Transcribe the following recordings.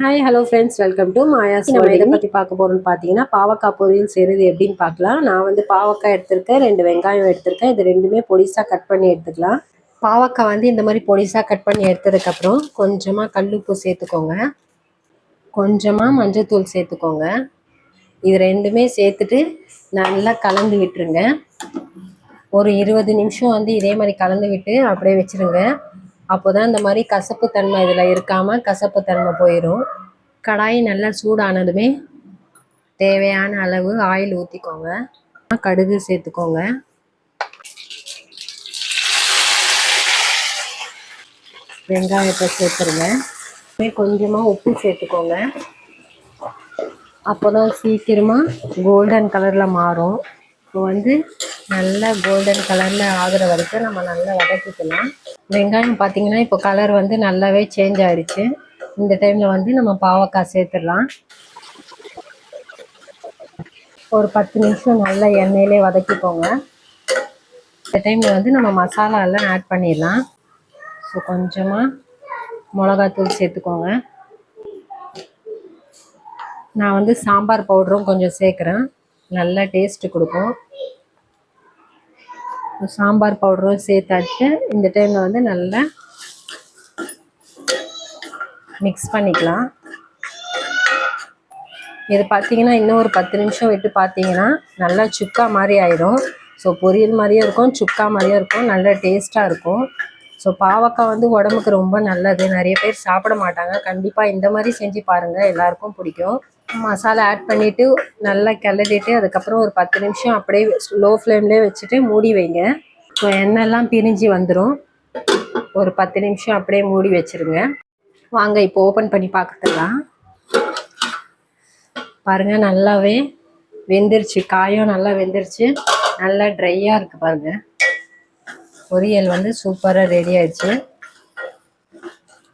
Hi hello friends, welcome to Maya's. நம்ம இதை பற்றி பார்க்க போகிறோம்னு பார்த்தீங்கன்னா பாவக்காய் பொரியல் செய்கிறது எப்படின்னு பார்க்கலாம். நான் வந்து பாவக்காய் எடுத்திருக்கேன், 2 வெங்காயம் எடுத்திருக்கேன். இது ரெண்டுமே பொடிசாக கட் பண்ணி எடுத்துக்கலாம். பாவக்காய் வந்து இந்த மாதிரி பொடிசாக கட் பண்ணி எடுத்ததுக்கப்புறம் கொஞ்சமாக கல்லுப்பு சேர்த்துக்கோங்க, கொஞ்சமாக மஞ்சத்தூள் சேர்த்துக்கோங்க. இது ரெண்டுமே சேர்த்துட்டு நல்லா கலந்து விட்டுருங்க. ஒரு 20 நிமிஷம் வந்து இதே மாதிரி கலந்து விட்டு அப்படியே வச்சுருங்க. அப்போ தான் இந்த மாதிரி கசப்பு தன்மை இதில் இருக்காமல் கசப்பு தன்மை போயிடும். கடாய் நல்லா சூடானதுமே தேவையான அளவு ஆயில் ஊற்றிக்கோங்க, கடுகு சேர்த்துக்கோங்க, வெங்காயத்தை சேர்த்துருங்க, கொஞ்சமாக உப்பு சேர்த்துக்கோங்க. அப்போ தான் சீக்கிரமாக கோல்டன் கலரில் மாறும். இப்போ வந்து நல்லா கோல்டன் கலரில் ஆகிற வரைக்கும் நம்ம நல்லா வதக்கிக்கலாம். வெங்காயம் பார்த்திங்கன்னா இப்போ கலர் வந்து நல்லாவே சேஞ்ச் ஆகிடுச்சு. இந்த டைமில் வந்து நம்ம பாவக்காய் சேர்த்துடலாம். ஒரு 10 நிமிஷம் நல்லா எண்ணெயிலே வதக்கிக்கோங்க. இந்த டைமில் வந்து நம்ம மசாலா எல்லாம் ஆட் பண்ணிடலாம். ஸோ கொஞ்சமாக மிளகாத்தூள் சேர்த்துக்கோங்க. நான் வந்து சாம்பார் பவுடரும் கொஞ்சம் சேர்க்குறேன், நல்லா டேஸ்ட்டு கொடுக்கும். சாம்பார் பவுடரும் சேர்த்தாச்சு. இந்த டைமில் வந்து நல்லா மிக்ஸ் பண்ணிக்கலாம். இது பார்த்தீங்கன்னா இன்னும் ஒரு 10 நிமிஷம் விட்டு பார்த்தீங்கன்னா நல்லா சுக்கா மாதிரி ஆயிடும். ஸோ பொரியல் மாதிரியும் இருக்கும், சுக்கா மாதிரியும் இருக்கும், நல்ல டேஸ்ட்டாக இருக்கும். ஸோ பாவக்காய் வந்து உடம்புக்கு ரொம்ப நல்லது. நிறைய பேர் சாப்பிட மாட்டாங்க. கண்டிப்பாக இந்த மாதிரி செஞ்சு பாருங்கள், எல்லாருக்கும் பிடிக்கும். மசாலா ஆட் பண்ணிவிட்டு நல்லா கிளறிட்டு அதுக்கப்புறம் ஒரு 10 நிமிஷம் அப்படியே லோ ஃப்ளேம்லேயே வச்சுட்டு மூடி வைங்க. ஸோ எண்ணெய்லாம் பிரிஞ்சு வந்துடும். ஒரு 10 நிமிஷம் அப்படியே மூடி வச்சுருங்க. வாங்க இப்போ ஓப்பன் பண்ணி பார்த்துக்கலாம். பாருங்கள், நல்லாவே வெந்துருச்சு, காயும் நல்லா வெந்துருச்சு, நல்லா ட்ரையாக இருக்குது பாருங்கள். பொரியல் வந்து சூப்பராக ரெடி ஆயிடுச்சு.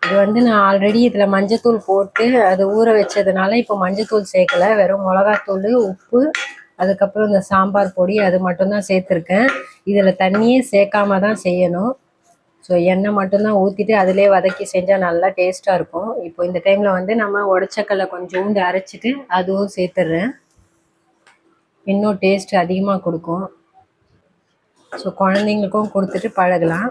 இது வந்து நான் ஆல்ரெடி இதில் மஞ்சத்தூள் போட்டு அது ஊற வச்சதுனால இப்போ மஞ்சத்தூள் சேர்க்கலை, வெறும் மிளகாத்தூள், உப்பு, அதுக்கப்புறம் இந்த சாம்பார் பொடி அது மட்டும்தான் சேர்த்துருக்கேன். இதில் தண்ணியே சேர்க்காம தான் செய்யணும். ஸோ எண்ணெய் மட்டும்தான் ஊற்றிட்டு அதிலே வதக்கி செஞ்சால் நல்லா டேஸ்ட்டாக இருக்கும். இப்போ இந்த டைமில் வந்து நம்ம உடச்சக்கல்லை கொஞ்சோண்டு அரைச்சிட்டு அதுவும் சேர்த்துட்றேன், இன்னும் டேஸ்ட் அதிகமாக கொடுக்கும். ஸோ குழந்தைங்களுக்கும் கொடுத்துட்டு பழகலாம்.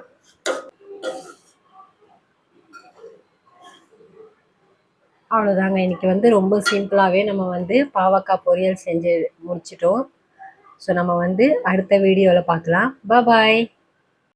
அவ்வளோதாங்க, இன்றைக்கி வந்து ரொம்ப சிம்பிளாகவே நம்ம வந்து பாவக்காய் பொரியல் செஞ்சு முடிச்சிட்டோம். ஸோ நம்ம வந்து அடுத்த வீடியோவில் பார்க்கலாம். பாய்.